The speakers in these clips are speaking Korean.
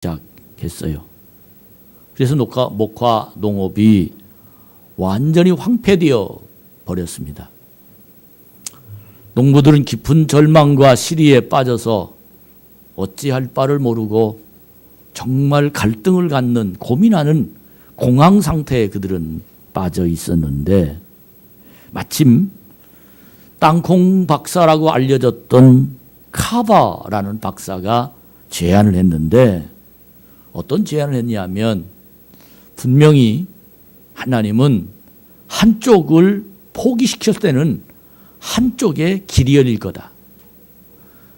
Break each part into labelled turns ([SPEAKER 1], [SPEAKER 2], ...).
[SPEAKER 1] 시작했어요. 그래서 목화 농업이 완전히 황폐되어 버렸습니다. 농부들은 깊은 절망과 시리에 빠져서 어찌할 바를 모르고 정말 갈등을 갖는 고민하는 공황 상태에 그들은 빠져 있었는데, 마침 땅콩 박사라고 알려졌던 카바라는 박사가 제안을 했는데, 어떤 제안을 했냐면, 분명히 하나님은 한쪽을 포기시켰을 때는 한쪽에 길이 열릴 거다.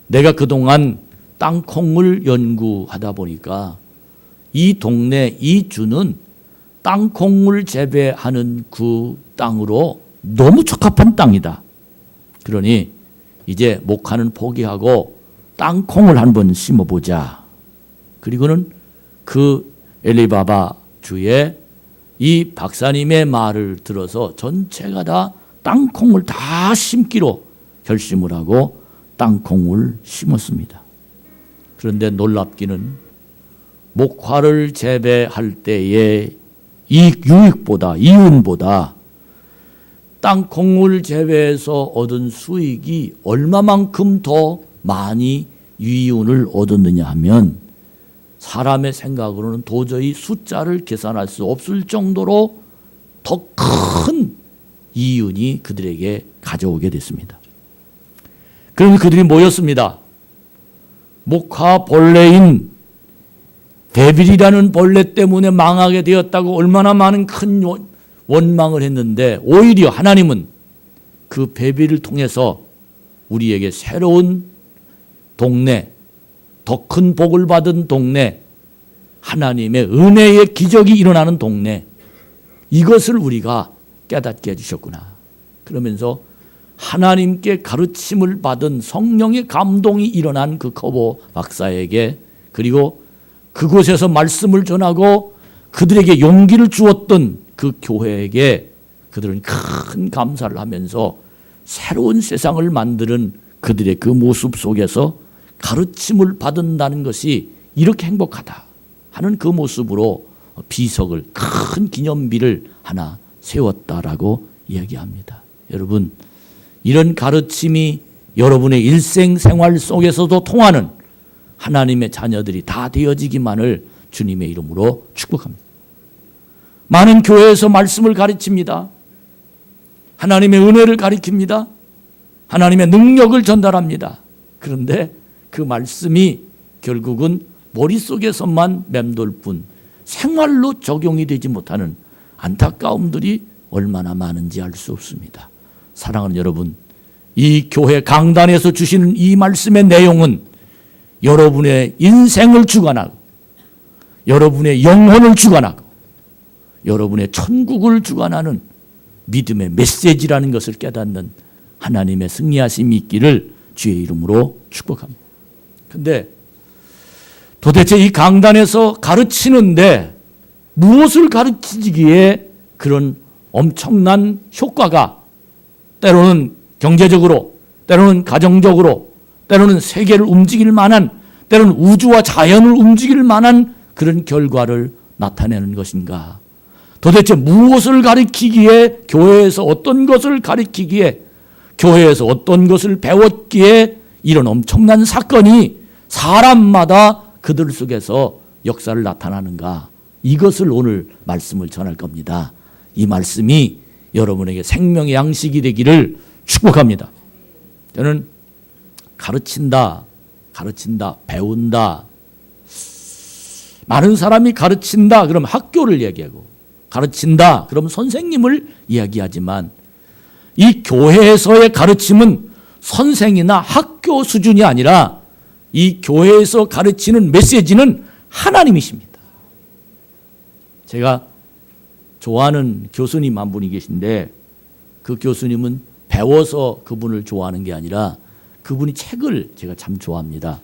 [SPEAKER 1] 내가 그동안 땅콩을 연구하다 보니까 이 동네, 이 주는 땅콩을 재배하는 그 땅으로 너무 적합한 땅이다. 그러니 이제 목화는 포기하고 땅콩을 한번 심어보자. 그리고는 그 엘리바바 주에 이 박사님의 말을 들어서 전체가 다 땅콩을 다 심기로 결심을 하고 땅콩을 심었습니다. 그런데 놀랍기는 목화를 재배할 때의 이윤보다 땅콩을 재배해서 얻은 수익이 얼마만큼 더 많이 이윤을 얻었느냐 하면, 사람의 생각으로는 도저히 숫자를 계산할 수 없을 정도로 더 큰 이윤이 그들에게 가져오게 됐습니다. 그럼 그들이 모였습니다. 목화 벌레인 데빌이라는 벌레 때문에 망하게 되었다고 얼마나 많은 큰 원망을 했는데, 오히려 하나님은 그 데빌을 통해서 우리에게 새로운 동네, 더 큰 복을 받은 동네, 하나님의 은혜의 기적이 일어나는 동네, 이것을 우리가 깨닫게 해주셨구나. 그러면서 하나님께 가르침을 받은 성령의 감동이 일어난 그 커버 박사에게, 그리고 그곳에서 말씀을 전하고 그들에게 용기를 주었던 그 교회에게 그들은 큰 감사를 하면서 새로운 세상을 만드는 그들의 그 모습 속에서 가르침을 받는다는 것이 이렇게 행복하다 하는 그 모습으로 비석을, 큰 기념비를 하나 세웠다라고 이야기합니다. 여러분, 이런 가르침이 여러분의 일생생활 속에서도 통하는 하나님의 자녀들이 다 되어지기만을 주님의 이름으로 축복합니다. 많은 교회에서 말씀을 가르칩니다. 하나님의 은혜를 가르칩니다. 하나님의 능력을 전달합니다. 그런데 그 말씀이 결국은 머릿속에서만 맴돌 뿐 생활로 적용이 되지 못하는 안타까움들이 얼마나 많은지 알 수 없습니다. 사랑하는 여러분, 이 교회 강단에서 주시는 이 말씀의 내용은 여러분의 인생을 주관하고, 여러분의 영혼을 주관하고, 여러분의 천국을 주관하는 믿음의 메시지라는 것을 깨닫는 하나님의 승리하심이 있기를 주의 이름으로 축복합니다. 그런데 도대체 이 강단에서 가르치는데 무엇을 가르치기에 그런 엄청난 효과가, 때로는 경제적으로, 때로는 가정적으로, 때로는 세계를 움직일 만한, 때로는 우주와 자연을 움직일 만한 그런 결과를 나타내는 것인가? 도대체 무엇을 가르치기에, 교회에서 어떤 것을 가르치기에, 교회에서 어떤 것을 배웠기에 이런 엄청난 사건이 사람마다 그들 속에서 역사를 나타나는가? 이것을 오늘 말씀을 전할 겁니다. 이 말씀이 여러분에게 생명의 양식이 되기를 축복합니다. 저는 가르친다, 배운다. 많은 사람이 가르친다 그러면 학교를 얘기하고, 가르친다 그러면 선생님을 이야기하지만, 이 교회에서의 가르침은 선생이나 학교 수준이 아니라 이 교회에서 가르치는 메시지는 하나님이십니다. 제가 좋아하는 교수님 한 분이 계신데, 그 교수님은 배워서 그분을 좋아하는 게 아니라 그분이 책을 제가 참 좋아합니다.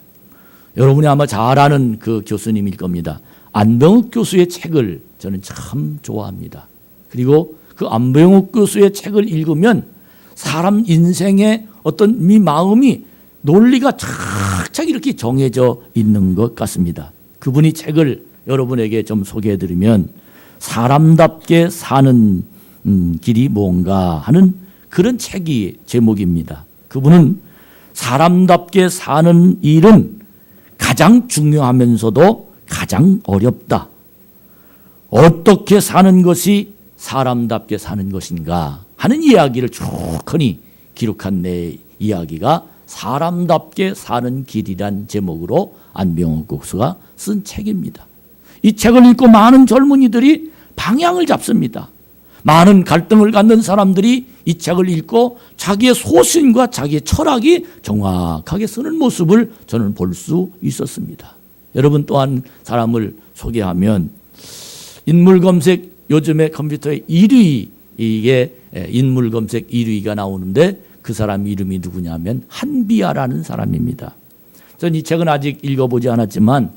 [SPEAKER 1] 여러분이 아마 잘 아는 그 교수님일 겁니다. 안병욱 교수의 책을 저는 참 좋아합니다. 그리고 그 안병욱 교수의 책을 읽으면 사람 인생의 어떤 이 마음이 논리가 착착 이렇게 정해져 있는 것 같습니다. 그분이 책을 여러분에게 좀 소개해드리면 사람답게 사는 길이 뭔가 하는 그런 책이 제목입니다. 그분은 사람답게 사는 일은 가장 중요하면서도 가장 어렵다. 어떻게 사는 것이 사람답게 사는 것인가 하는 이야기를 충분히 기록한 내 이야기가 사람답게 사는 길이란 제목으로 안병호 국수가 쓴 책입니다. 이 책을 읽고 많은 젊은이들이 방향을 잡습니다. 많은 갈등을 갖는 사람들이 이 책을 읽고 자기의 소신과 자기의 철학이 정확하게 쓰는 모습을 저는 볼 수 있었습니다. 여러분 또한 사람을 소개하면 인물 검색 요즘에 컴퓨터에 1위 이게 인물 검색 1위가 나오는데 그 사람 이름이 누구냐면 한비아라는 사람입니다. 전 이 책은 아직 읽어보지 않았지만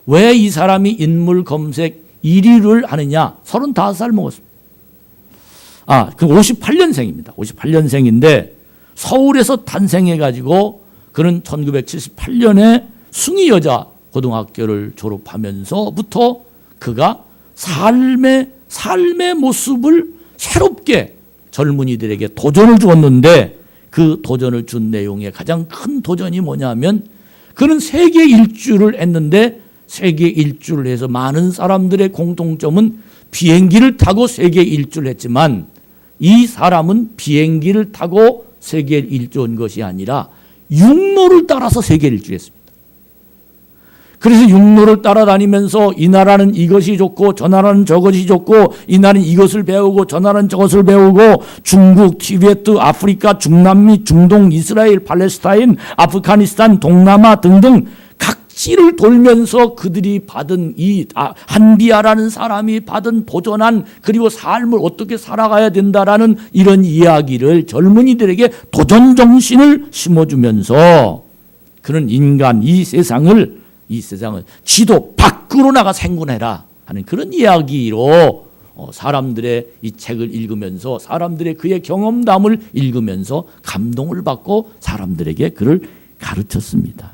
[SPEAKER 1] 왜 이 사람이 인물 검색 1위를 하느냐? 35살 먹었습니다. 그 58년생입니다. 58년생인데 서울에서 탄생해가지고 그는 1978년에 숭의여자 고등학교를 졸업하면서부터 그가 삶의 모습을 새롭게 젊은이들에게 도전을 주었는데 그 도전을 준 내용의 가장 큰 도전이 뭐냐면 그는 세계 일주를 했는데 세계 일주를 해서 많은 사람들의 공통점은 비행기를 타고 세계 일주를 했지만 이 사람은 비행기를 타고 세계 일주한 것이 아니라 육로를 따라서 세계 일주했습니다. 그래서 육로를 따라다니면서 이 나라는 이것이 좋고 저 나라는 저것이 좋고 이 나라는 이것을 배우고 저 나라는 저것을 배우고 중국, 티베트, 아프리카, 중남미, 중동, 이스라엘, 팔레스타인, 아프가니스탄, 동남아 등등 각지를 돌면서 그들이 받은 이 한비아라는 사람이 받은 도전한 그리고 삶을 어떻게 살아가야 된다라는 이런 이야기를 젊은이들에게 도전 정신을 심어주면서 그는 인간 이 세상을 지도 밖으로 나가 생존해라 하는 그런 이야기로 사람들의 이 책을 읽으면서 사람들의 그의 경험담을 읽으면서 감동을 받고 사람들에게 그를 가르쳤습니다.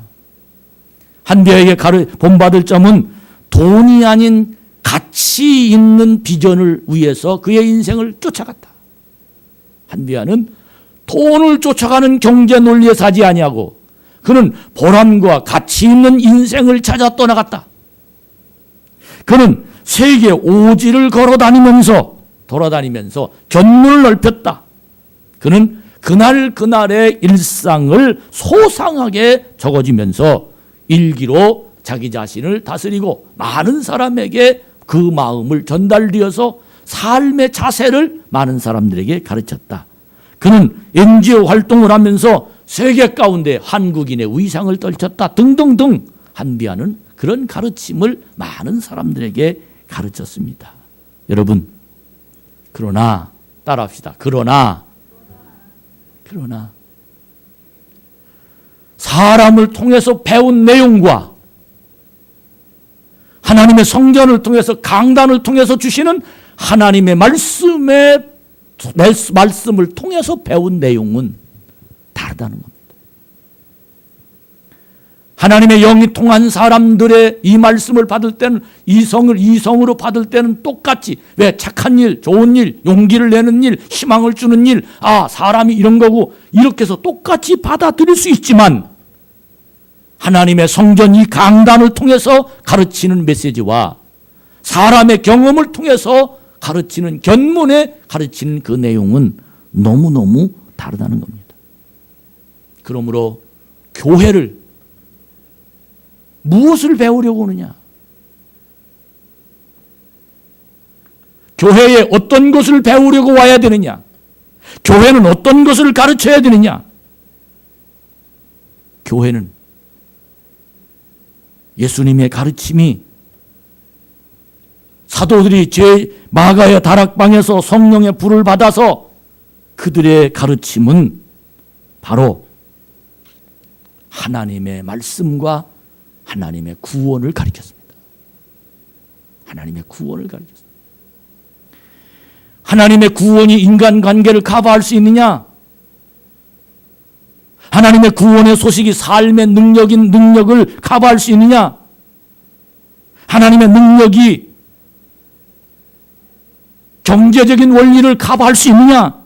[SPEAKER 1] 한비아에게 본받을 점은 돈이 아닌 가치 있는 비전을 위해서 그의 인생을 쫓아갔다. 한비아는 돈을 쫓아가는 경제 논리에 사지 아니하고 그는 보람과 가치 있는 인생을 찾아 떠나갔다. 그는 세계 오지를 돌아다니면서 견문을 넓혔다. 그는 그날의 일상을 소상하게 적어지면서 일기로 자기 자신을 다스리고 많은 사람에게 그 마음을 전달되어서 삶의 자세를 많은 사람들에게 가르쳤다. 그는 NGO 활동을 하면서 세계 가운데 한국인의 위상을 떨쳤다 등등등 한비아는 그런 가르침을 많은 사람들에게 가르쳤습니다. 여러분 그러나 따라합시다. 그러나 사람을 통해서 배운 내용과 하나님의 성전을 통해서 강단을 통해서 주시는 하나님의 말씀을 통해서 배운 내용은 다르다는 겁니다. 하나님의 영이 통한 사람들의 이 말씀을 받을 때는 이성으로 받을 때는 똑같이 왜 착한 일, 좋은 일, 용기를 내는 일, 희망을 주는 일, 사람이 이런 거고 이렇게 해서 똑같이 받아들일 수 있지만 하나님의 성전 이 강단을 통해서 가르치는 메시지와 사람의 경험을 통해서 가르치는 견문에 가르치는 그 내용은 너무너무 다르다는 겁니다. 그러므로 교회를 무엇을 배우려고 오느냐? 교회에 어떤 것을 배우려고 와야 되느냐? 교회는 어떤 것을 가르쳐야 되느냐? 교회는 예수님의 가르침이 사도들이 마가의 다락방에서 성령의 불을 받아서 그들의 가르침은 바로 하나님의 말씀과 하나님의 구원을 가르쳤습니다. 하나님의 구원을 가르쳤습니다. 하나님의 구원이 인간관계를 커버할 수 있느냐? 하나님의 구원의 소식이 삶의 능력을 커버할 수 있느냐? 하나님의 능력이 경제적인 원리를 커버할 수 있느냐?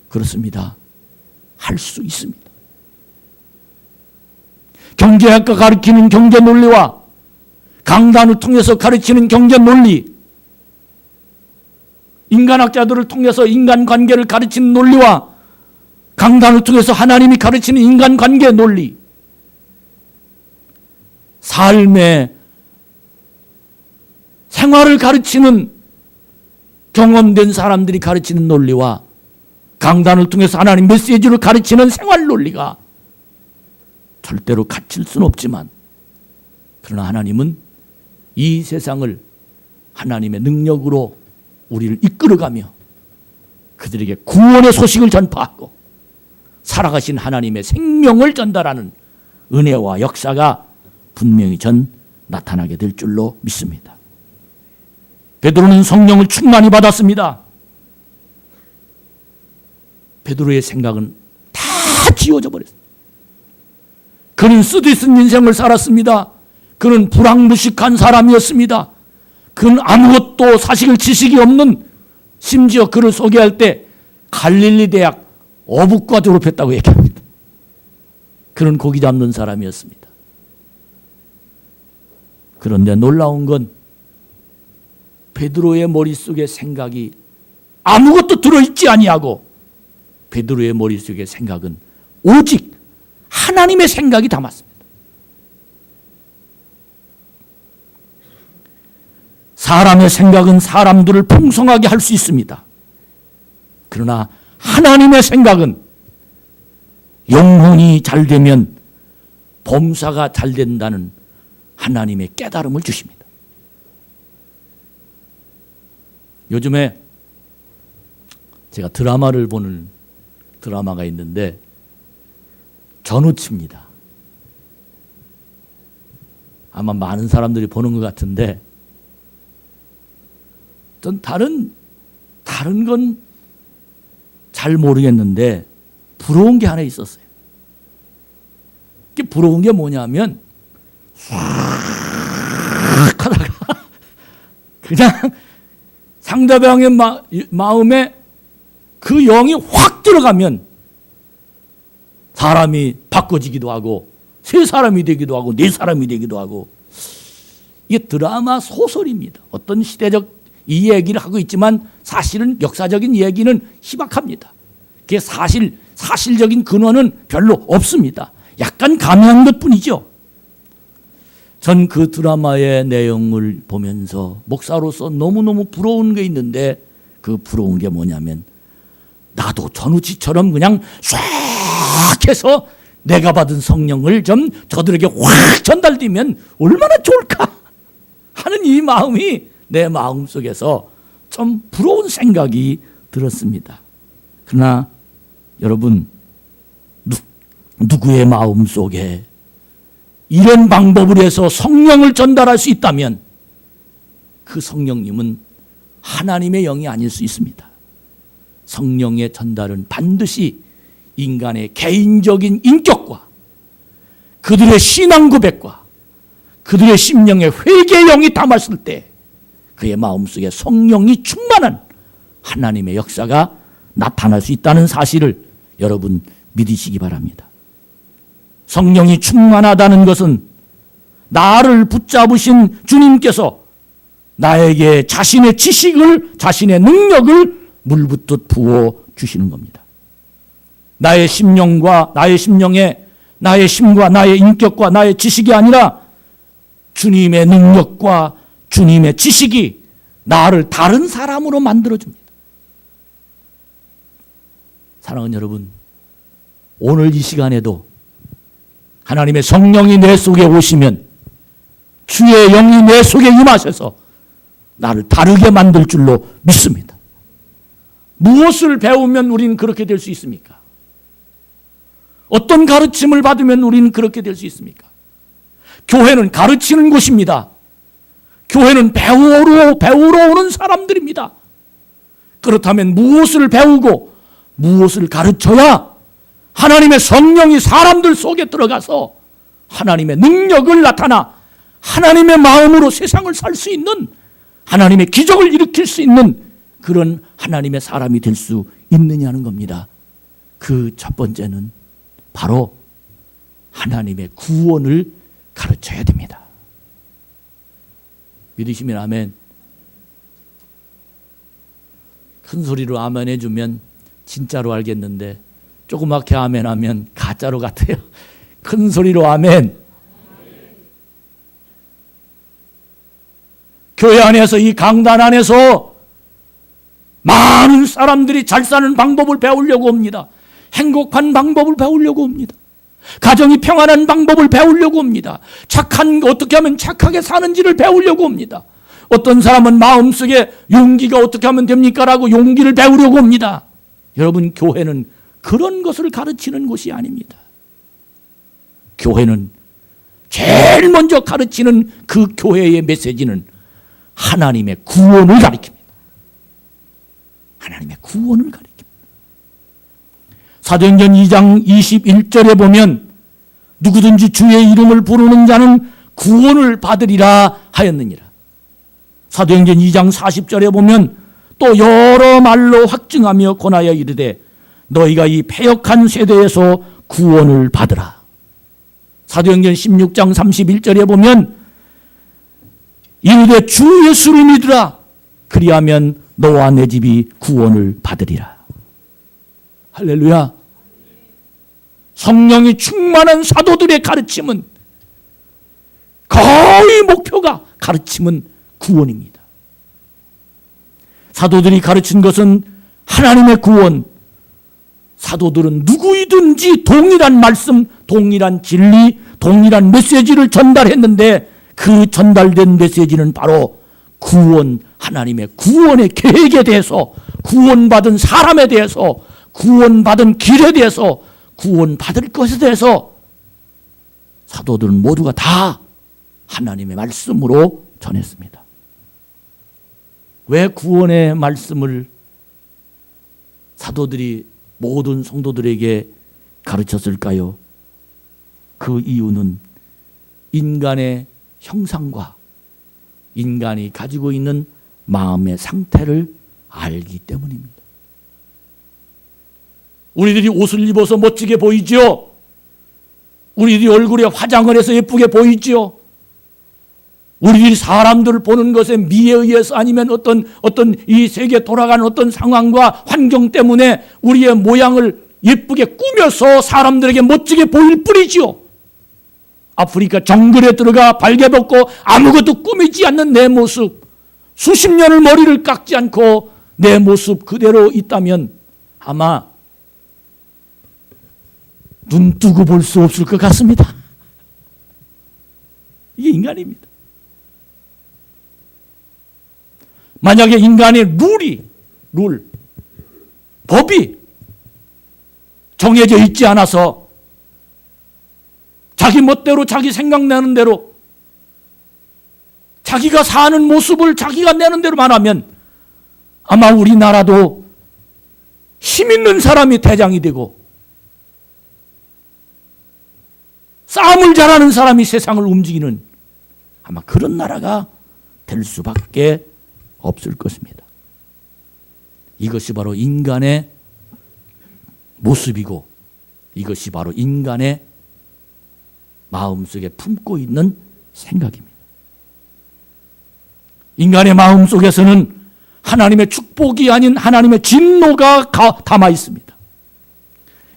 [SPEAKER 1] 그렇습니다. 할 수 있습니다. 경제학가 가르치는 경제 논리와 강단을 통해서 가르치는 경제 논리, 인간학자들을 통해서 인간관계를 가르치는 논리와 강단을 통해서 하나님이 가르치는 인간관계 논리, 삶의 생활을 가르치는 경험된 사람들이 가르치는 논리와 강단을 통해서 하나님 메시지를 가르치는 생활 논리가 절대로 같을 수는 없지만, 그러나 하나님은 이 세상을 하나님의 능력으로 우리를 이끌어가며 그들에게 구원의 소식을 전파하고 살아가신 하나님의 생명을 전달하는 은혜와 역사가 분명히 나타나게 될 줄로 믿습니다. 베드로는 성령을 충만히 받았습니다. 베드로의 생각은 다 지워져 버렸습니다. 그는 쓰디쓴 인생을 살았습니다. 그는 불황무식한 사람이었습니다. 그는 아무것도 사실 지식이 없는, 심지어 그를 소개할 때 갈릴리 대학 어북과 졸업했다고 얘기합니다. 그는 고기 잡는 사람이었습니다. 그런데 놀라운 건 베드로의 머릿속에 생각이 아무것도 들어있지 아니하고 베드로의 머릿속의 생각은 오직 하나님의 생각이 담았습니다. 사람의 생각은 사람들을 풍성하게 할 수 있습니다. 그러나 하나님의 생각은 영혼이 잘 되면 범사가 잘 된다는 하나님의 깨달음을 주십니다. 요즘에 제가 드라마를 보는 드라마가 있는데 전우치입니다. 아마 많은 사람들이 보는 것 같은데 전 다른 건 잘 모르겠는데 부러운 게 하나 있었어요. 이게 부러운 게 뭐냐면 싹 하다가 그냥 상대방의 마음에 그 영이 확 들어가면 사람이 바꿔지기도 하고 세 사람이 되기도 하고 네 사람이 되기도 하고, 이게 드라마 소설입니다. 어떤 시대적 이 얘기를 하고 있지만 사실은 역사적인 얘기는 희박합니다. 그게 사실적인 근원은 별로 없습니다. 약간 가미한 것뿐이죠. 전 그 드라마의 내용을 보면서 목사로서 너무너무 부러운 게 있는데, 그 부러운 게 뭐냐면 나도 전우치처럼 그냥 쫙 해서 내가 받은 성령을 좀 저들에게 확 전달되면 얼마나 좋을까 하는 이 마음이 내 마음속에서 좀 부러운 생각이 들었습니다. 그러나 여러분, 누구의 마음속에 이런 방법을 해서 성령을 전달할 수 있다면 그 성령님은 하나님의 영이 아닐 수 있습니다. 성령의 전달은 반드시 인간의 개인적인 인격과 그들의 신앙 고백과 그들의 심령의 회개의 영이 담았을 때 그의 마음속에 성령이 충만한 하나님의 역사가 나타날 수 있다는 사실을 여러분 믿으시기 바랍니다. 성령이 충만하다는 것은 나를 붙잡으신 주님께서 나에게 자신의 지식을, 자신의 능력을 물붓듯 부어 주시는 겁니다. 나의 심령과 나의 심령에 나의 심과 나의 인격과 나의 지식이 아니라 주님의 능력과 주님의 지식이 나를 다른 사람으로 만들어줍니다. 사랑하는 여러분, 오늘 이 시간에도 하나님의 성령이 내 속에 오시면 주의 영이 내 속에 임하셔서 나를 다르게 만들 줄로 믿습니다. 무엇을 배우면 우리는 그렇게 될 수 있습니까? 어떤 가르침을 받으면 우리는 그렇게 될 수 있습니까? 교회는 가르치는 곳입니다. 교회는 배우러 오는 사람들입니다. 그렇다면 무엇을 배우고 무엇을 가르쳐야 하나님의 성령이 사람들 속에 들어가서 하나님의 능력을 나타나 하나님의 마음으로 세상을 살 수 있는, 하나님의 기적을 일으킬 수 있는 그런 하나님의 사람이 될 수 있느냐는 겁니다. 그 첫 번째는 바로 하나님의 구원을 가르쳐야 됩니다. 믿으시면 아멘. 큰 소리로 아멘 해주면 진짜로 알겠는데 조그맣게 아멘 하면 가짜로 같아요. 큰 소리로 아멘. 교회 안에서, 이 강단 안에서 많은 사람들이 잘 사는 방법을 배우려고 합니다. 행복한 방법을 배우려고 합니다. 가정이 평안한 방법을 배우려고 합니다. 어떻게 하면 착하게 사는지를 배우려고 합니다. 어떤 사람은 마음속에 용기가 어떻게 하면 됩니까? 라고 용기를 배우려고 합니다. 여러분, 교회는 그런 것을 가르치는 곳이 아닙니다. 교회는 제일 먼저 가르치는 그 교회의 메시지는 하나님의 구원을 가르칩니다. 하나님의 구원을 가르칩니다. 사도행전 2장 21절에 보면 누구든지 주의 이름을 부르는 자는 구원을 받으리라 하였느니라. 사도행전 2장 40절에 보면 또 여러 말로 확증하며 권하여 이르되 너희가 이 패역한 세대에서 구원을 받으라. 사도행전 16장 31절에 보면 이르되 주 예수를 믿으라. 그리하면 너와 내 집이 구원을 받으리라. 할렐루야. 성령이 충만한 사도들의 가르침은 거의 목표가, 가르침은 구원입니다. 사도들이 가르친 것은 하나님의 구원. 사도들은 누구이든지 동일한 말씀, 동일한 진리, 동일한 메시지를 전달했는데 그 전달된 메시지는 바로 구원, 하나님의 구원의 계획에 대해서, 구원받은 사람에 대해서, 구원받은 길에 대해서, 구원받을 것에 대해서 사도들은 모두가 다 하나님의 말씀으로 전했습니다. 왜 구원의 말씀을 사도들이 모든 성도들에게 가르쳤을까요? 그 이유는 인간의 형상과 인간이 가지고 있는 마음의 상태를 알기 때문입니다. 우리들이 옷을 입어서 멋지게 보이죠? 우리들이 얼굴에 화장을 해서 예쁘게 보이죠? 우리들이 사람들을 보는 것에 미에 의해서 아니면 어떤 이 세계에 돌아가는 어떤 상황과 환경 때문에 우리의 모양을 예쁘게 꾸며서 사람들에게 멋지게 보일 뿐이죠. 아프리카 정글에 들어가 발개 벗고 아무것도 꾸미지 않는 내 모습, 수십 년을 머리를 깎지 않고 내 모습 그대로 있다면 아마 눈 뜨고 볼 수 없을 것 같습니다. 이게 인간입니다. 만약에 인간의 법이 정해져 있지 않아서 자기 멋대로 자기 생각나는 대로 자기가 사는 모습을 자기가 내는 대로만 하면 아마 우리나라도 힘 있는 사람이 대장이 되고 싸움을 잘하는 사람이 세상을 움직이는 아마 그런 나라가 될 수밖에 없을 것입니다. 이것이 바로 인간의 모습이고 이것이 바로 인간의 마음속에 품고 있는 생각입니다. 인간의 마음속에서는 하나님의 축복이 아닌 하나님의 진노가 담아 있습니다.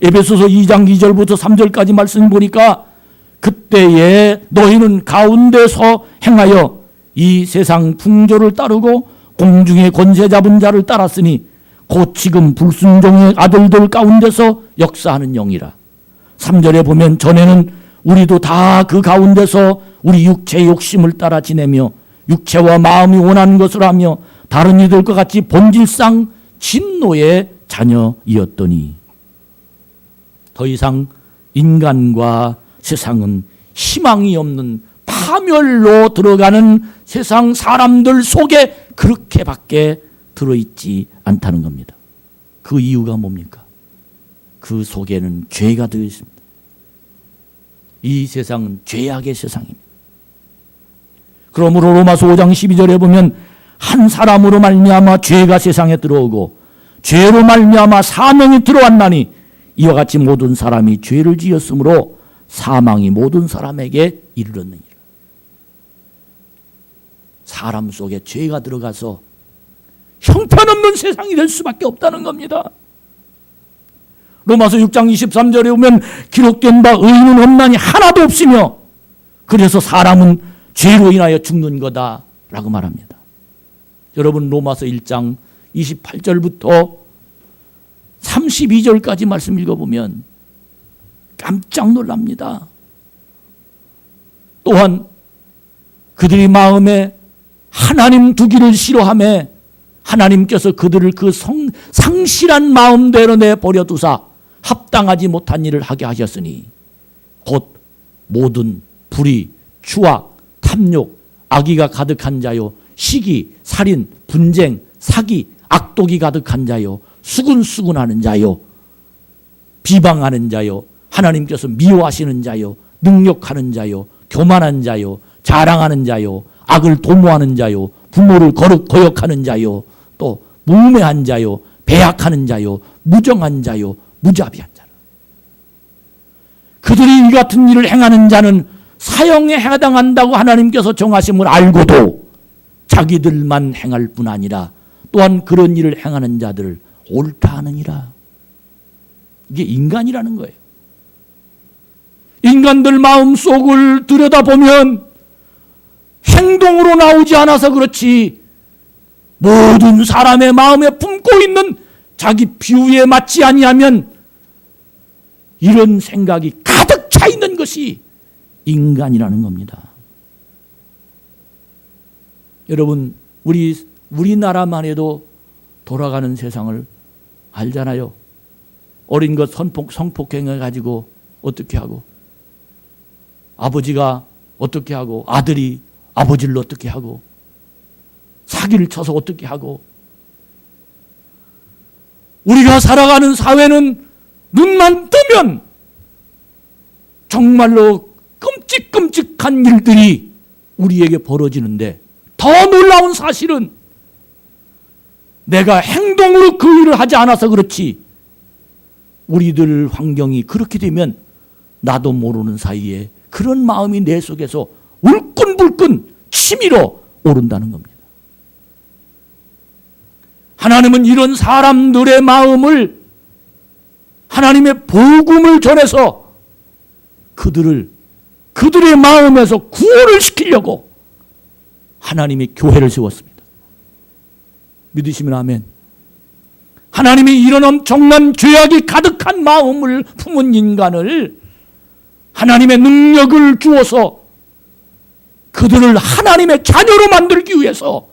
[SPEAKER 1] 에베소서 2장 2절부터 3절까지 말씀 보니까 그때에 너희는 가운데서 행하여 이 세상 풍조를 따르고 공중의 권세 잡은 자를 따랐으니 곧 지금 불순종의 아들들 가운데서 역사하는 영이라. 3절에 보면 전에는 우리도 다 그 가운데서 우리 육체의 욕심을 따라 지내며 육체와 마음이 원하는 것을 하며 다른 이들과 같이 본질상 진노의 자녀이었더니 더 이상 인간과 세상은 희망이 없는 파멸로 들어가는 세상 사람들 속에 그렇게밖에 들어있지 않다는 겁니다. 그 이유가 뭡니까? 그 속에는 죄가 들어 있습니다. 이 세상은 죄악의 세상입니다. 그러므로 로마서 5장 12절에 보면 한 사람으로 말미암아 죄가 세상에 들어오고 죄로 말미암아 사망이 들어왔나니 이와 같이 모든 사람이 죄를 지었으므로 사망이 모든 사람에게 이르렀느니라. 사람 속에 죄가 들어가서 형편없는 세상이 될 수밖에 없다는 겁니다. 로마서 6장 23절에 보면 기록된 바 의인은 없나니 하나도 없으며 그래서 사람은 죄로 인하여 죽는 거다라고 말합니다. 여러분 로마서 1장 28절부터 32절까지 말씀 읽어보면 깜짝 놀랍니다. 또한 그들이 마음에 하나님 두기를 싫어하며 하나님께서 그들을 그 상실한 마음대로 내버려 두사 합당하지 못한 일을 하게 하셨으니 곧 모든 불의, 추악, 탐욕, 악의가 가득한 자요 시기, 살인, 분쟁, 사기, 악독이 가득한 자요 수군수군하는 자요 비방하는 자요 하나님께서 미워하시는 자요 능욕하는 자요 교만한 자요 자랑하는 자요 악을 도모하는 자요 부모를 거역하는 자요 또 무매한 자요 배약하는 자요 무정한 자요 무자비한 자라. 그들이 이 같은 일을 행하는 자는 사형에 해당한다고 하나님께서 정하심을 알고도 자기들만 행할 뿐 아니라 또한 그런 일을 행하는 자들을 옳다 하느니라. 이게 인간이라는 거예요. 인간들 마음속을 들여다보면 행동으로 나오지 않아서 그렇지 모든 사람의 마음에 품고 있는 자기 비유에 맞지 아니하면 이런 생각이 가득 차 있는 것이 인간이라는 겁니다. 여러분 우리나라만 해도 돌아가는 세상을 알잖아요. 어린 것 성폭행을 가지고 어떻게 하고 아버지가 어떻게 하고 아들이 아버지를 어떻게 하고 사기를 쳐서 어떻게 하고 우리가 살아가는 사회는 눈만 뜨면 정말로 끔찍끔찍한 일들이 우리에게 벌어지는데 더 놀라운 사실은 내가 행동으로 그 일을 하지 않아서 그렇지 우리들 환경이 그렇게 되면 나도 모르는 사이에 그런 마음이 내 속에서 울끈불끈 치밀어 오른다는 겁니다. 하나님은 이런 사람들의 마음을 하나님의 복음을 전해서 그들의 마음에서 구원을 시키려고 하나님이 교회를 세웠습니다. 믿으시면 아멘. 하나님이 이런 엄청난 죄악이 가득한 마음을 품은 인간을 하나님의 능력을 주어서 그들을 하나님의 자녀로 만들기 위해서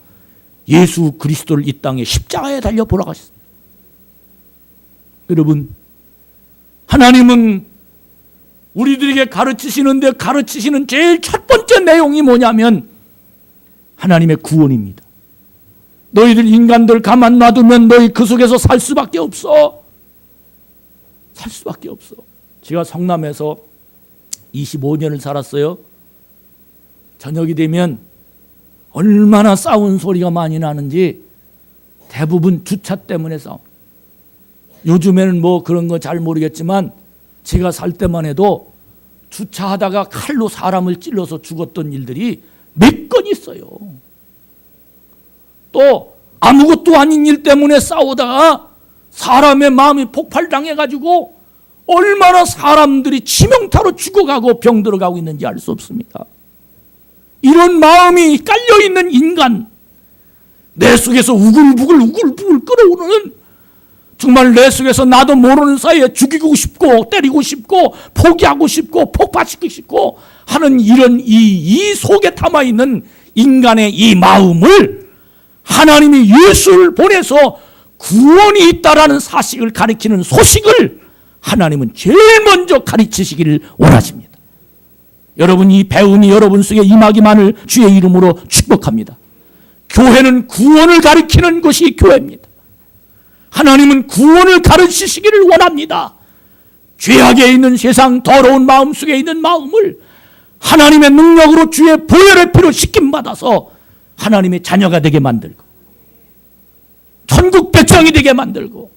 [SPEAKER 1] 예수 그리스도를 이 땅에 십자가에 달려 돌아가셨습니다. 여러분, 하나님은 우리들에게 가르치시는 제일 첫 번째 내용이 뭐냐면 하나님의 구원입니다. 너희들 인간들 가만 놔두면 너희 그 속에서 살 수밖에 없어. 살 수밖에 없어. 제가 성남에서 25년을 살았어요. 저녁이 되면 얼마나 싸운 소리가 많이 나는지 대부분 주차 때문에 싸움. 요즘에는 뭐 그런 거 잘 모르겠지만 제가 살 때만 해도 주차하다가 칼로 사람을 찔러서 죽었던 일들이 몇 건 있어요. 또 아무것도 아닌 일 때문에 싸우다가 사람의 마음이 폭발당해가지고 얼마나 사람들이 치명타로 죽어가고 병들어가고 있는지 알 수 없습니다. 이런 마음이 깔려있는 인간, 내 속에서 우글부글 끓어오르는 정말 내 속에서 나도 모르는 사이에 죽이고 싶고 때리고 싶고 포기하고 싶고 폭파시키고 싶고 하는 이런 이 속에 담아있는 인간의 이 마음을 하나님이 예수를 보내서 구원이 있다라는 사실을 가리키는 소식을 하나님은 제일 먼저 가르치시기를 원하십니다. 여러분, 이 배움이 여러분 속에 임하기만을 주의 이름으로 축복합니다. 교회는 구원을 가리키는 것이 교회입니다. 하나님은 구원을 가르치시기를 원합니다. 죄악에 있는 세상 더러운 마음 속에 있는 마음을 하나님의 능력으로 주의 보혈의 피로 씻김받아서 하나님의 자녀가 되게 만들고 천국 백성이 되게 만들고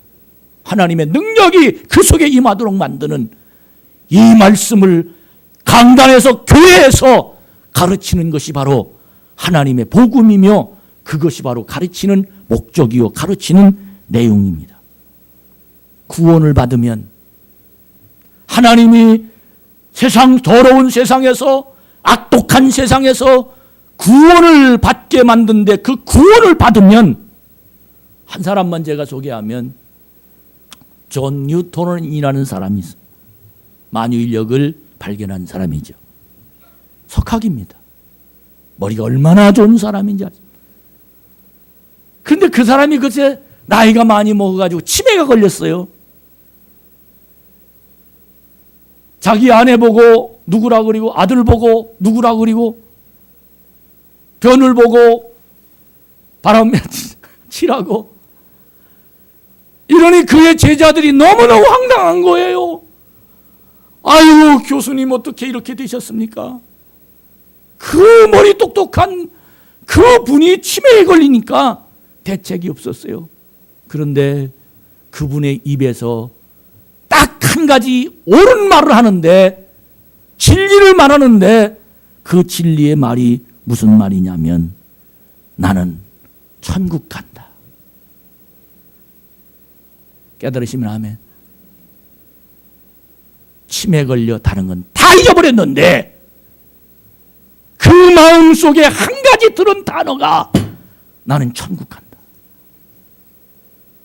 [SPEAKER 1] 하나님의 능력이 그 속에 임하도록 만드는 이 말씀을 강단에서 교회에서 가르치는 것이 바로 하나님의 복음이며 그것이 바로 가르치는 목적이요 가르치는 내용입니다. 구원을 받으면 하나님이 세상 더러운 세상에서 악독한 세상에서 구원을 받게 만든데 그 구원을 받으면 한 사람만 제가 소개하면 존 뉴턴이라는 사람이 있어요. 만유인력을 발견한 사람이죠. 석학입니다. 머리가 얼마나 좋은 사람인지 아십니까? 그런데 그 사람이 그새 나이가 많이 먹어가지고 치매가 걸렸어요. 자기 아내 보고 누구라 그리고 아들 보고 누구라 그리고 변을 보고 바람 치라고 이러니 그의 제자들이 너무너무 황당한 거예요. 아유, 교수님 어떻게 이렇게 되셨습니까? 그 머리 똑똑한 그 분이 치매에 걸리니까 대책이 없었어요. 그런데 그분의 입에서 딱 한 가지 옳은 말을 하는데 진리를 말하는데 그 진리의 말이 무슨 말이냐면 나는 천국 간다. 깨달으시면 아멘. 치매 걸려 다른 건 다 잊어버렸는데 그 마음 속에 한 가지 들은 단어가 나는 천국 간다.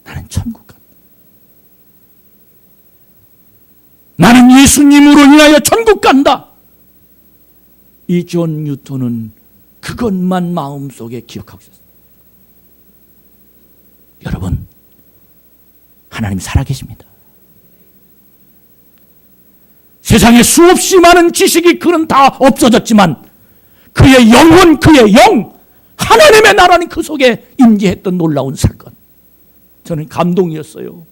[SPEAKER 1] 나는 천국 간다. 나는 예수님으로 인하여 천국 간다. 이 존 뉴턴은 그것만 마음속에 기억하고 있었어요. 여러분, 하나님 살아계십니다. 세상에 수없이 많은 지식이 그는 다 없어졌지만 그의 영혼, 그의 영, 하나님의 나라는 그 속에 임재했던 놀라운 사건. 저는 감동이었어요.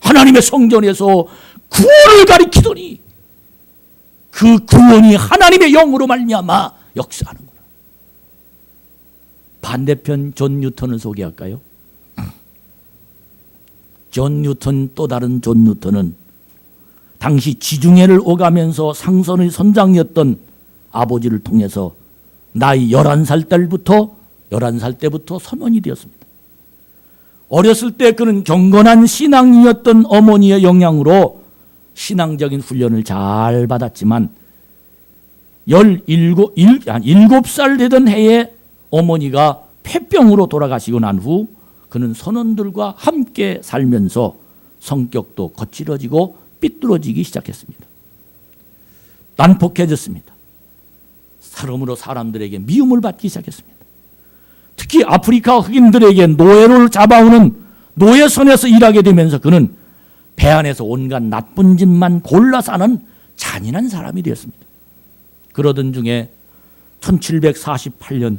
[SPEAKER 1] 하나님의 성전에서 구원을 가리키더니 그 구원이 하나님의 영으로 말미암아 역사하는구나. 반대편 존 뉴턴을 소개할까요? 존 뉴턴, 또 다른 존 뉴턴은 당시 지중해를 오가면서 상선의 선장이었던 아버지를 통해서 나이 11살 때부터 선원이 되었습니다. 어렸을 때 그는 경건한 신앙이었던 어머니의 영향으로 신앙적인 훈련을 잘 받았지만 7살 되던 해에 어머니가 폐병으로 돌아가시고 난 후 그는 선원들과 함께 살면서 성격도 거칠어지고 삐뚤어지기 시작했습니다. 난폭해졌습니다. 사람으로 사람들에게 미움을 받기 시작했습니다. 특히 아프리카 흑인들에게 노예를 잡아오는 노예선에서 일하게 되면서 그는 배 안에서 온갖 나쁜 짓만 골라 사는 잔인한 사람이 되었습니다. 그러던 중에 1748년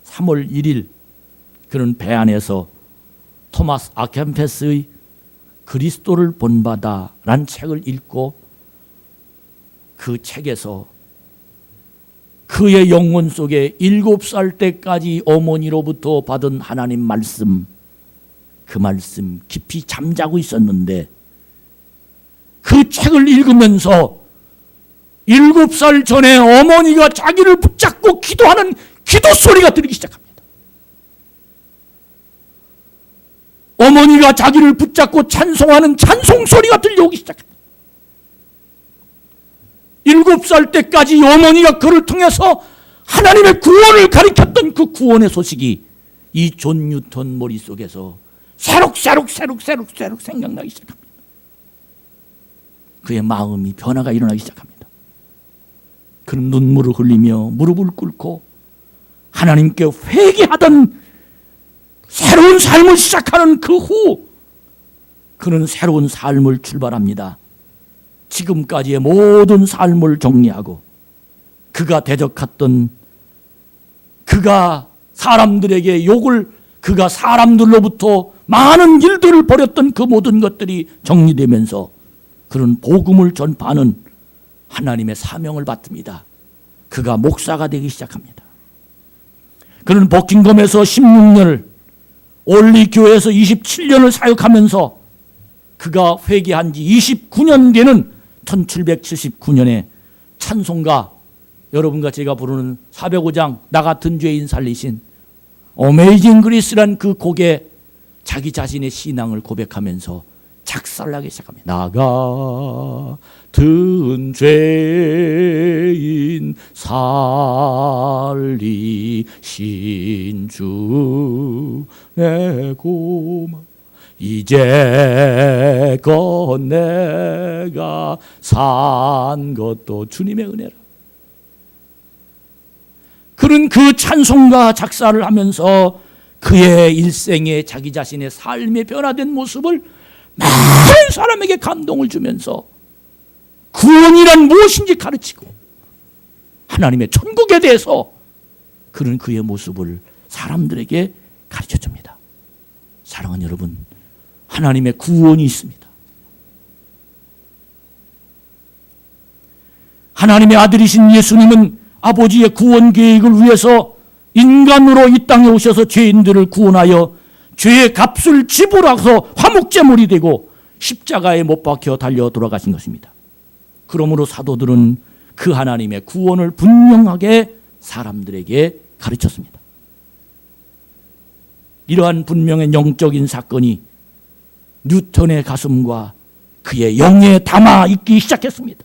[SPEAKER 1] 3월 1일 그는 배 안에서 토마스 아켐페스의 그리스도를 본받아라는 책을 읽고 그 책에서 그의 영혼 속에 7살 때까지 어머니로부터 받은 하나님 말씀, 그 말씀 깊이 잠자고 있었는데 그 책을 읽으면서 7살 전에 어머니가 자기를 붙잡고 기도하는 기도 소리가 들리기 시작합니다. 어머니가 자기를 붙잡고 찬송하는 찬송 소리가 들려오기 시작합니다. 7살 때까지 어머니가 그를 통해서 하나님의 구원을 가리켰던 그 구원의 소식이 이 존 뉴턴 머릿속에서 새록새록 생각나기 시작합니다. 그의 마음이 변화가 일어나기 시작합니다. 그는 눈물을 흘리며 무릎을 꿇고 하나님께 회개하던 새로운 삶을 시작하는 그 후 그는 새로운 삶을 출발합니다. 지금까지의 모든 삶을 정리하고 그가 대적했던, 그가 사람들에게 욕을, 그가 사람들로부터 많은 일들을 벌였던 그 모든 것들이 정리되면서 그런 복음을 전파하는 하나님의 사명을 받습니다. 그가 목사가 되기 시작합니다. 그는 버킹엄에서 16년을, 올리교회에서 27년을 사역하면서 그가 회개한 지 29년 되는 1779년에 찬송가, 여러분과 제가 부르는 405장 나 같은 죄인 살리신 어메이징 그리스란 그 곡에 자기 자신의 신앙을 고백하면서 작사를 하기 시작합니다. 나 같은 죄인 살리신 주 내 고마 이제껏 내가 산 것도 주님의 은혜라. 그는 그 찬송가 작사를 하면서 그의 일생에 자기 자신의 삶의 변화된 모습을 많은 사람에게 감동을 주면서 구원이란 무엇인지 가르치고 하나님의 천국에 대해서 그는 그의 모습을 사람들에게 가르쳐줍니다. 사랑하는 여러분, 하나님의 구원이 있습니다. 하나님의 아들이신 예수님은 아버지의 구원 계획을 위해서 인간으로 이 땅에 오셔서 죄인들을 구원하여 죄의 값을 지불하서 화목제물이 되고 십자가에 못 박혀 달려 돌아가신 것입니다. 그러므로 사도들은 그 하나님의 구원을 분명하게 사람들에게 가르쳤습니다. 이러한 분명한 영적인 사건이 뉴턴의 가슴과 그의 영에 담아 있기 시작했습니다.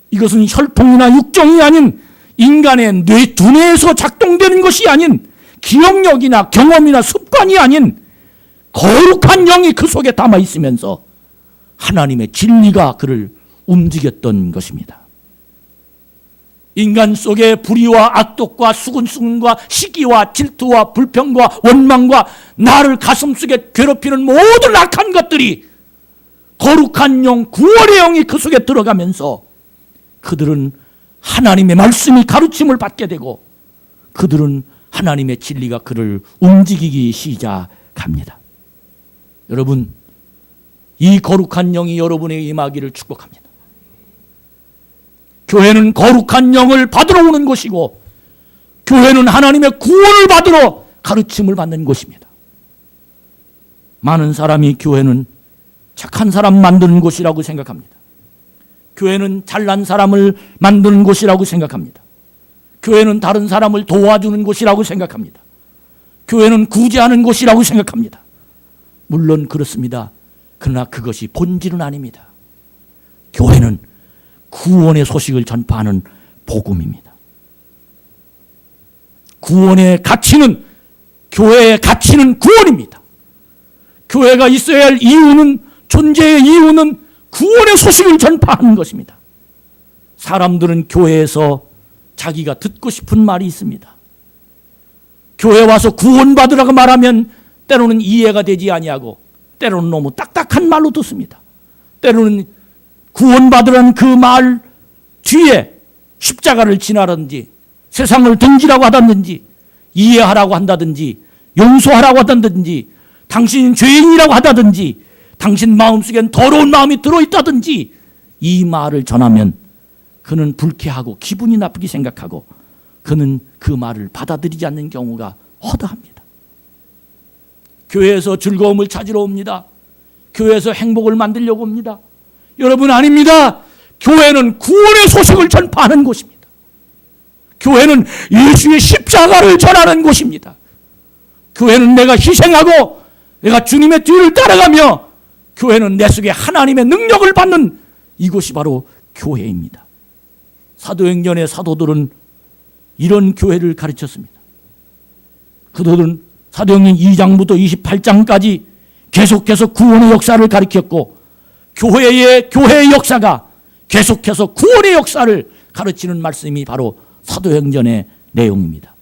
[SPEAKER 1] 이것은 혈통이나 육정이 아닌 인간의 두뇌에서 작동되는 것이 아닌 기억력이나 경험이나 습관이 아닌 거룩한 영이 그 속에 담아 있으면서 하나님의 진리가 그를 움직였던 것입니다. 인간 속에 불의와 악독과 수근수근과 시기와 질투와 불평과 원망과 나를 가슴속에 괴롭히는 모든 악한 것들이 거룩한 영, 구원의 영이 그 속에 들어가면서 그들은 하나님의 말씀이 가르침을 받게 되고 그들은 하나님의 진리가 그를 움직이기 시작합니다. 여러분, 이 거룩한 영이 여러분에게 임하기를 축복합니다. 교회는 거룩한 영을 받으러 오는 곳이고 교회는 하나님의 구원을 받으러 가르침을 받는 곳입니다. 많은 사람이 교회는 착한 사람 만드는 곳이라고 생각합니다. 교회는 잘난 사람을 만드는 곳이라고 생각합니다. 교회는 다른 사람을 도와주는 곳이라고 생각합니다. 교회는 구제하는 곳이라고 생각합니다. 물론 그렇습니다. 그러나 그것이 본질은 아닙니다. 교회는 구원의 소식을 전파하는 복음입니다. 구원의 가치는, 교회의 가치는 구원입니다. 교회가 있어야 할 이유는, 존재의 이유는 구원의 소식을 전파하는 것입니다. 사람들은 교회에서 자기가 듣고 싶은 말이 있습니다. 교회 와서 구원받으라고 말하면 때로는 이해가 되지 아니하고 때로는 너무 딱딱한 말로 듣습니다. 때로는 구원받으라는 그 말 뒤에 십자가를 지나라든지 세상을 등지라고 하다든지 이해하라고 한다든지 용서하라고 하다든지 당신 죄인이라고 하다든지 당신 마음속엔 더러운 마음이 들어있다든지 이 말을 전하면 그는 불쾌하고 기분이 나쁘게 생각하고 그는 그 말을 받아들이지 않는 경우가 허다합니다. 교회에서 즐거움을 찾으러 옵니다. 교회에서 행복을 만들려고 옵니다. 여러분, 아닙니다. 교회는 구원의 소식을 전파하는 곳입니다. 교회는 예수의 십자가를 전하는 곳입니다. 교회는 내가 희생하고 내가 주님의 뒤를 따라가며 교회는 내 속에 하나님의 능력을 받는 이곳이 바로 교회입니다. 사도행전의 사도들은 이런 교회를 가르쳤습니다. 그들은 사도행전 2장부터 28장까지 계속해서 구원의 역사를 가르쳤고 교회의 역사가 계속해서 구원의 역사를 가르치는 말씀이 바로 사도행전의 내용입니다.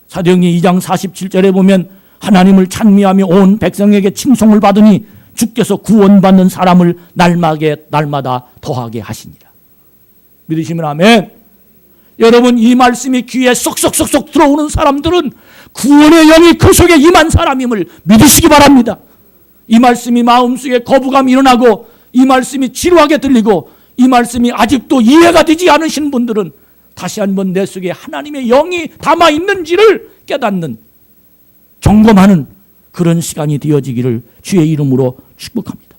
[SPEAKER 1] 사도행전 2장 47절에 보면 하나님을 찬미하며 온 백성에게 칭송을 받으니 주께서 구원받는 사람을 날마다 더하게 하시니라. 믿으시면 아멘. 여러분, 이 말씀이 귀에 쏙쏙쏙쏙 들어오는 사람들은 구원의 영이 그 속에 임한 사람임을 믿으시기 바랍니다. 이 말씀이 마음속에 거부감이 일어나고 이 말씀이 지루하게 들리고 이 말씀이 아직도 이해가 되지 않으신 분들은 다시 한번 내 속에 하나님의 영이 담아 있는지를 깨닫는, 점검하는 그런 시간이 되어지기를 주의 이름으로 축복합니다.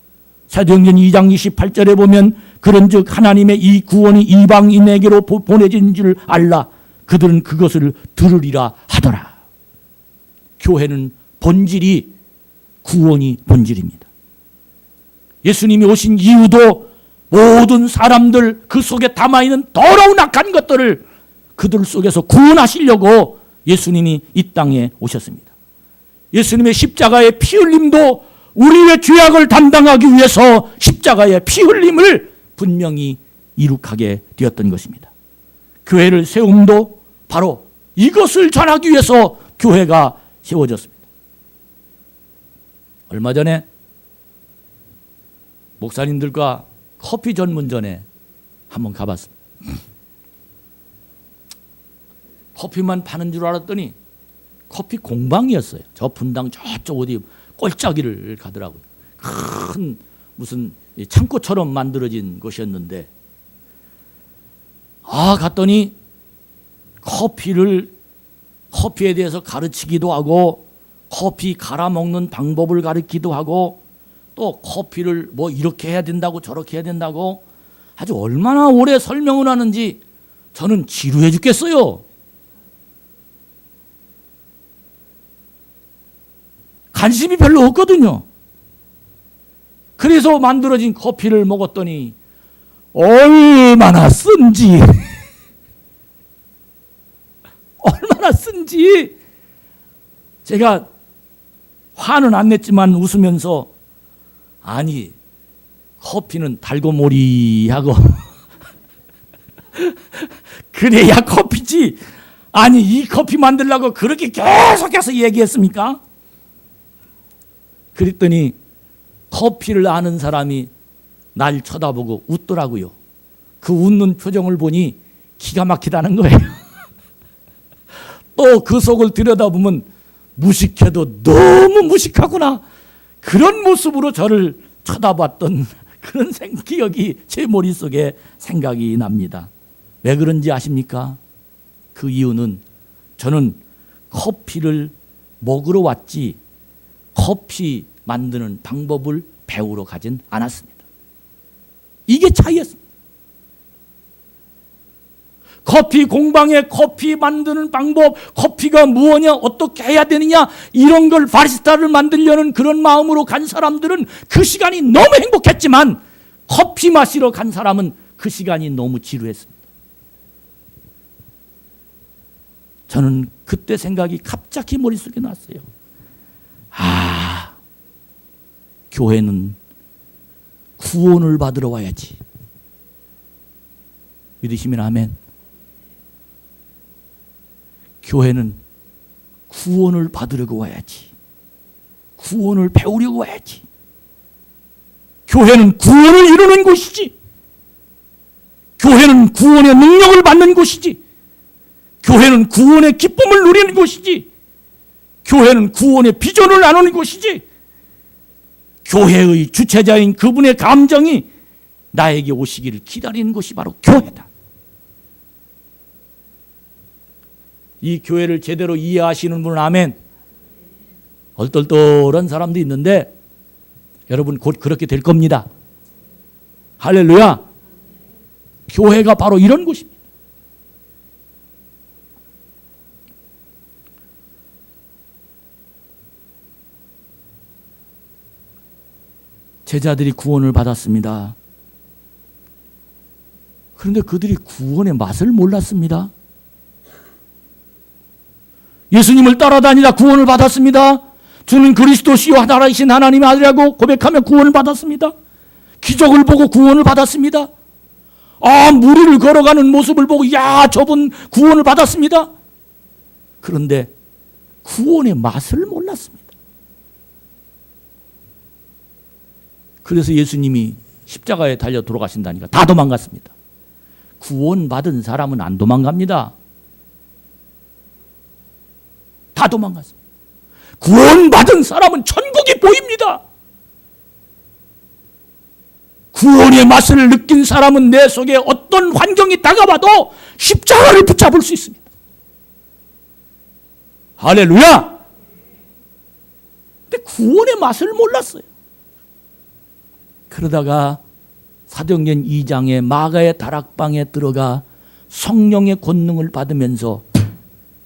[SPEAKER 1] 사도행전 2장 28절에 보면 그런즉 하나님의 이 구원이 이방인에게로 보내진 줄 알라. 그들은 그것을 들으리라 하더라. 교회는 본질이 구원이 본질입니다. 예수님이 오신 이유도 모든 사람들 그 속에 담아있는 더러운 악한 것들을 그들 속에서 구원하시려고 예수님이 이 땅에 오셨습니다. 예수님의 십자가의 피 흘림도 우리의 죄악을 담당하기 위해서 십자가의 피 흘림을 분명히 이룩하게 되었던 것입니다. 교회를 세움도 바로 이것을 전하기 위해서 교회가 세워졌습니다. 얼마 전에 목사님들과 커피 전문점에 한번 가봤습니다. 커피만 파는 줄 알았더니 커피 공방이었어요. 저 분당 저쪽 어디 꼴짜기를 가더라고요. 큰 무슨 창고처럼 만들어진 곳이었는데 갔더니 커피에 대해서 가르치기도 하고 커피 갈아 먹는 방법을 가르치기도 하고 또 커피를 뭐 이렇게 해야 된다고 저렇게 해야 된다고 아주 얼마나 오래 설명을 하는지 저는 지루해 죽겠어요. 관심이 별로 없거든요. 그래서 만들어진 커피를 먹었더니 얼마나 쓴지 얼마나 쓴지 제가 화는 안 냈지만 웃으면서 아니 커피는 달고모리하고 그래야 커피지 아니 이 커피 만들려고 그렇게 계속해서 얘기했습니까? 그랬더니 커피를 아는 사람이 날 쳐다보고 웃더라고요. 그 웃는 표정을 보니 기가 막히다는 거예요. 또 그 속을 들여다보면 무식해도 너무 무식하구나. 그런 모습으로 저를 쳐다봤던 그런 기억이 제 머릿속에 생각이 납니다. 왜 그런지 아십니까? 그 이유는 저는 커피를 먹으러 왔지 커피 만드는 방법을 배우러 가진 않았습니다. 이게 차이였습니다. 커피 공방에 커피 만드는 방법, 커피가 무엇이냐, 어떻게 해야 되느냐 이런 걸 바리스타를 만들려는 그런 마음으로 간 사람들은 그 시간이 너무 행복했지만 커피 마시러 간 사람은 그 시간이 너무 지루했습니다. 저는 그때 생각이 갑자기 머릿속에 났어요. 교회는 구원을 받으러 와야지. 믿으시면 아멘. 교회는 구원을 받으려고 와야지. 구원을 배우려고 와야지. 교회는 구원을 이루는 곳이지. 교회는 구원의 능력을 받는 곳이지. 교회는 구원의 기쁨을 누리는 곳이지. 교회는 구원의 비전을 나누는 곳이지. 교회의 주체자인 그분의 감정이 나에게 오시기를 기다리는 것이 바로 교회다. 이 교회를 제대로 이해하시는 분은 아멘. 얼떨떨한 사람도 있는데 여러분 곧 그렇게 될 겁니다. 할렐루야. 교회가 바로 이런 곳입니다. 제자들이 구원을 받았습니다. 그런데 그들이 구원의 맛을 몰랐습니다. 예수님을 따라다니다 구원을 받았습니다. 주는 그리스도시요 살아계신 하나님의 아들이라고 고백하며 구원을 받았습니다. 기적을 보고 구원을 받았습니다. 무리를 걸어가는 모습을 보고 저분 구원을 받았습니다. 그런데 구원의 맛을 몰랐습니다. 그래서 예수님이 십자가에 달려 돌아가신다니까 다 도망갔습니다. 구원받은 사람은 안 도망갑니다. 다 도망갔습니다. 구원받은 사람은 천국이 보입니다. 구원의 맛을 느낀 사람은 내 속에 어떤 환경이 다가와도 십자가를 붙잡을 수 있습니다. 할렐루야! 근데 구원의 맛을 몰랐어요. 그러다가 사도행전 2장의 마가의 다락방에 들어가 성령의 권능을 받으면서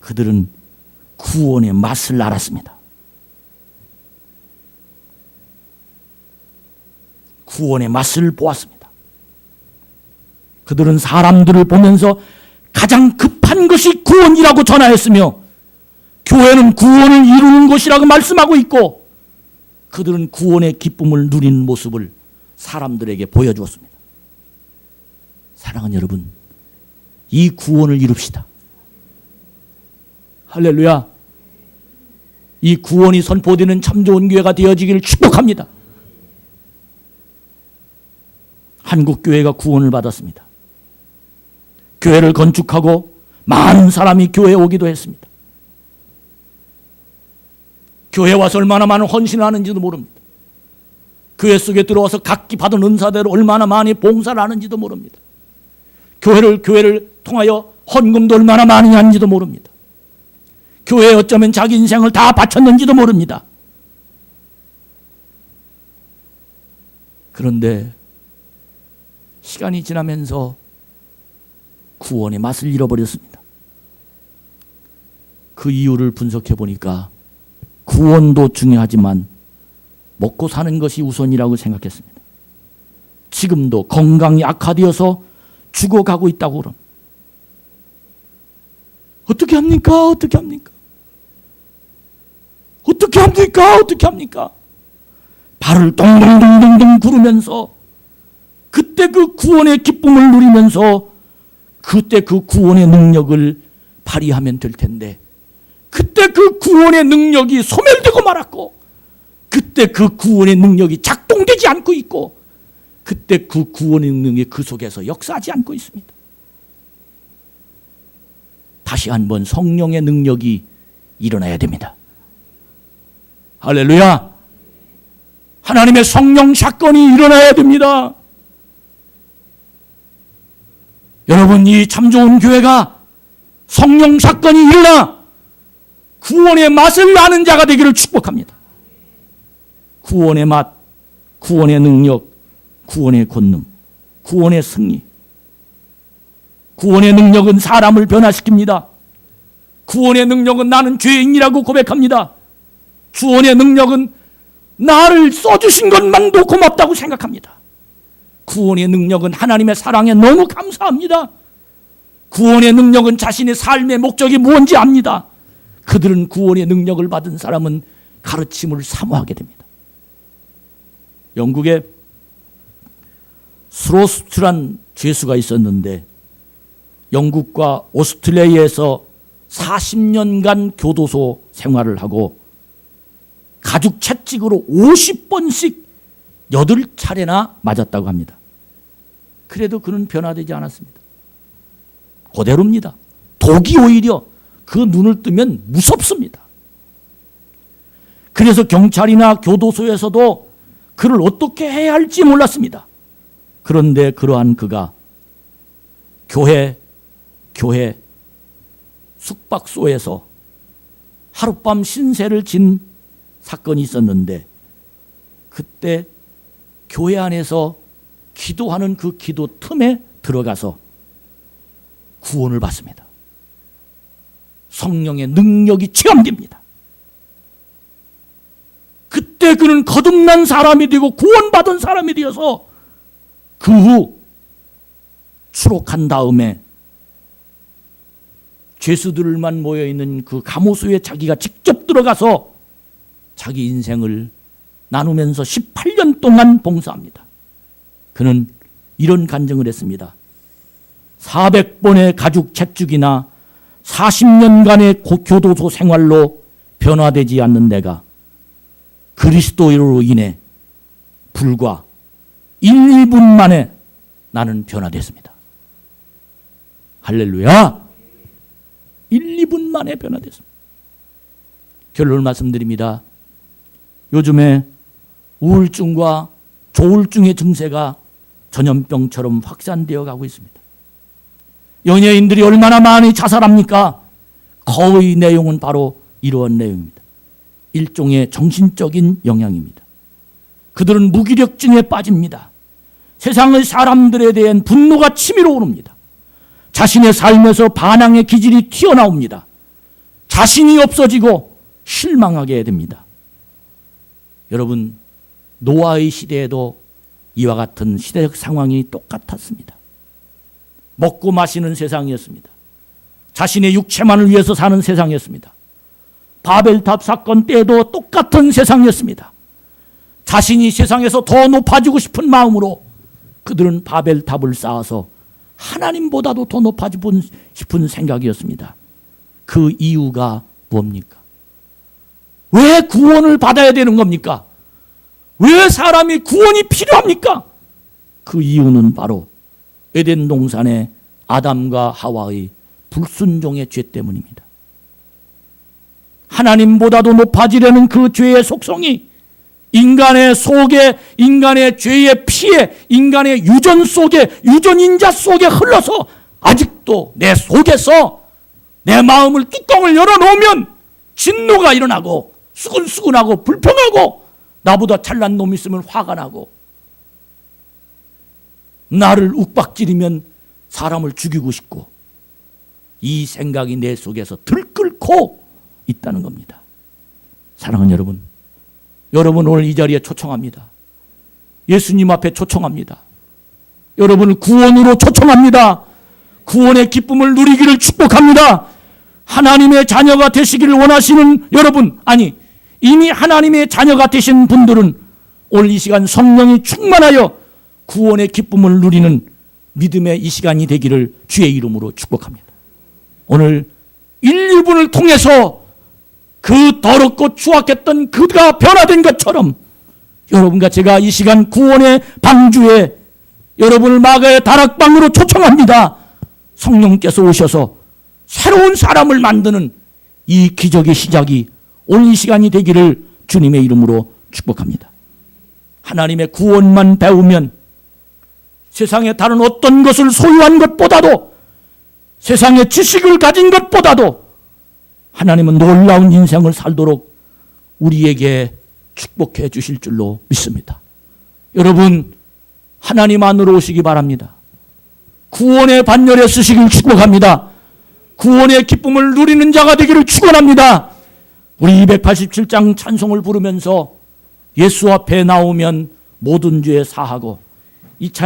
[SPEAKER 1] 그들은 구원의 맛을 알았습니다. 구원의 맛을 보았습니다. 그들은 사람들을 보면서 가장 급한 것이 구원이라고 전하였으며 교회는 구원을 이루는 것이라고 말씀하고 있고 그들은 구원의 기쁨을 누리는 모습을 사람들에게 보여주었습니다. 사랑하는 여러분, 이 구원을 이룹시다. 할렐루야. 이 구원이 선포되는 참 좋은 교회가 되어지기를 축복합니다. 한국교회가 구원을 받았습니다. 교회를 건축하고 많은 사람이 교회에 오기도 했습니다. 교회에 와서 얼마나 많은 헌신을 하는지도 모릅니다. 교회 속에 들어와서 각기 받은 은사대로 얼마나 많이 봉사를 하는지도 모릅니다. 교회를 통하여 헌금도 얼마나 많이 하는지도 모릅니다. 교회에 어쩌면 자기 인생을 다 바쳤는지도 모릅니다. 그런데 시간이 지나면서 구원의 맛을 잃어버렸습니다. 그 이유를 분석해 보니까 구원도 중요하지만 먹고 사는 것이 우선이라고 생각했습니다. 지금도 건강이 악화되어서 죽어가고 있다고 그럽니다. 어떻게 합니까? 어떻게 합니까? 어떻게 합니까? 어떻게 합니까? 발을 동동동동동 구르면서 그때 그 구원의 기쁨을 누리면서 그때 그 구원의 능력을 발휘하면 될 텐데 그때 그 구원의 능력이 소멸되고 말았고 그때 그 구원의 능력이 작동되지 않고 있고 그때 그 구원의 능력이 그 속에서 역사하지 않고 있습니다. 다시 한번 성령의 능력이 일어나야 됩니다. 할렐루야! 하나님의 성령 사건이 일어나야 됩니다. 여러분, 이 참 좋은 교회가 성령 사건이 일어나 구원의 맛을 아는 자가 되기를 축복합니다. 구원의 맛, 구원의 능력, 구원의 권능, 구원의 승리. 구원의 능력은 사람을 변화시킵니다. 구원의 능력은 나는 죄인이라고 고백합니다. 구원의 능력은 나를 써주신 것만도 고맙다고 생각합니다. 구원의 능력은 하나님의 사랑에 너무 감사합니다. 구원의 능력은 자신의 삶의 목적이 무엇인지 압니다. 그들은 구원의 능력을 받은 사람은 가르침을 사모하게 됩니다. 영국에 스로스트란 죄수가 있었는데 영국과 오스트레일리아에서 40년간 교도소 생활을 하고 가죽 채찍으로 50번씩 8차례나 맞았다고 합니다. 그래도 그는 변화되지 않았습니다. 그대로입니다. 독이 오히려 그 눈을 뜨면 무섭습니다. 그래서 경찰이나 교도소에서도 그를 어떻게 해야 할지 몰랐습니다. 그런데 그러한 그가 교회 숙박소에서 하룻밤 신세를 진 사건이 있었는데 그때 교회 안에서 기도하는 그 기도 틈에 들어가서 구원을 받습니다. 성령의 능력이 체험됩니다. 그때 그는 거듭난 사람이 되고 구원받은 사람이 되어서 그 후 추록한 다음에 죄수들만 모여있는 그 감호소에 자기가 직접 들어가서 자기 인생을 나누면서 18년 동안 봉사합니다. 그는 이런 간증을 했습니다. 400번의 가죽 채찍이나 40년간의 교도소 생활로 변화되지 않는 내가 그리스도로 인해 불과 1, 2분 만에 나는 변화됐습니다. 할렐루야! 1, 2분 만에 변화됐습니다. 결론을 말씀드립니다. 요즘에 우울증과 조울증의 증세가 전염병처럼 확산되어 가고 있습니다. 연예인들이 얼마나 많이 자살합니까? 거의 내용은 바로 이러한 내용입니다. 일종의 정신적인 영향입니다. 그들은 무기력증에 빠집니다. 세상의 사람들에 대한 분노가 치밀어 오릅니다. 자신의 삶에서 반항의 기질이 튀어나옵니다. 자신이 없어지고 실망하게 됩니다. 여러분, 노아의 시대에도 이와 같은 시대적 상황이 똑같았습니다. 먹고 마시는 세상이었습니다. 자신의 육체만을 위해서 사는 세상이었습니다. 바벨탑 사건 때도 똑같은 세상이었습니다. 자신이 세상에서 더 높아지고 싶은 마음으로 그들은 바벨탑을 쌓아서 하나님보다도 더 높아지고 싶은 생각이었습니다. 그 이유가 뭡니까? 왜 구원을 받아야 되는 겁니까? 왜 사람이 구원이 필요합니까? 그 이유는 바로 에덴 동산의 아담과 하와의 불순종의 죄 때문입니다. 하나님보다도 높아지려는 그 죄의 속성이 인간의 속에, 인간의 죄의 피에, 인간의 유전 속에, 유전인자 속에 흘러서 아직도 내 속에서 내 마음을 뚜껑을 열어놓으면 진노가 일어나고 수근수근하고 불평하고 나보다 잘난 놈이 있으면 화가 나고 나를 욱박지르면 사람을 죽이고 싶고 이 생각이 내 속에서 들끓고 있다는 겁니다. 사랑하는 여러분, 여러분 오늘 이 자리에 초청합니다. 예수님 앞에 초청합니다. 여러분을 구원으로 초청합니다. 구원의 기쁨을 누리기를 축복합니다. 하나님의 자녀가 되시기를 원하시는 여러분, 아니 이미 하나님의 자녀가 되신 분들은 오늘 이 시간 성령이 충만하여 구원의 기쁨을 누리는 믿음의 이 시간이 되기를 주의 이름으로 축복합니다. 오늘 1, 2분을 통해서 그 더럽고 추악했던 그가 변화된 것처럼 여러분과 제가 이 시간 구원의 방주에 여러분을 마가의 다락방으로 초청합니다. 성령께서 오셔서 새로운 사람을 만드는 이 기적의 시작이 오늘 이 시간이 되기를 주님의 이름으로 축복합니다. 하나님의 구원만 배우면 세상에 다른 어떤 것을 소유한 것보다도 세상의 지식을 가진 것보다도 하나님은 놀라운 인생을 살도록 우리에게 축복해 주실 줄로 믿습니다. 여러분, 하나님 안으로 오시기 바랍니다. 구원의 반열에 쓰시길 축복합니다. 구원의 기쁨을 누리는 자가 되기를 축원합니다. 우리 287장 찬송을 부르면서 예수 앞에 나오면 모든 죄 사하고 이 찬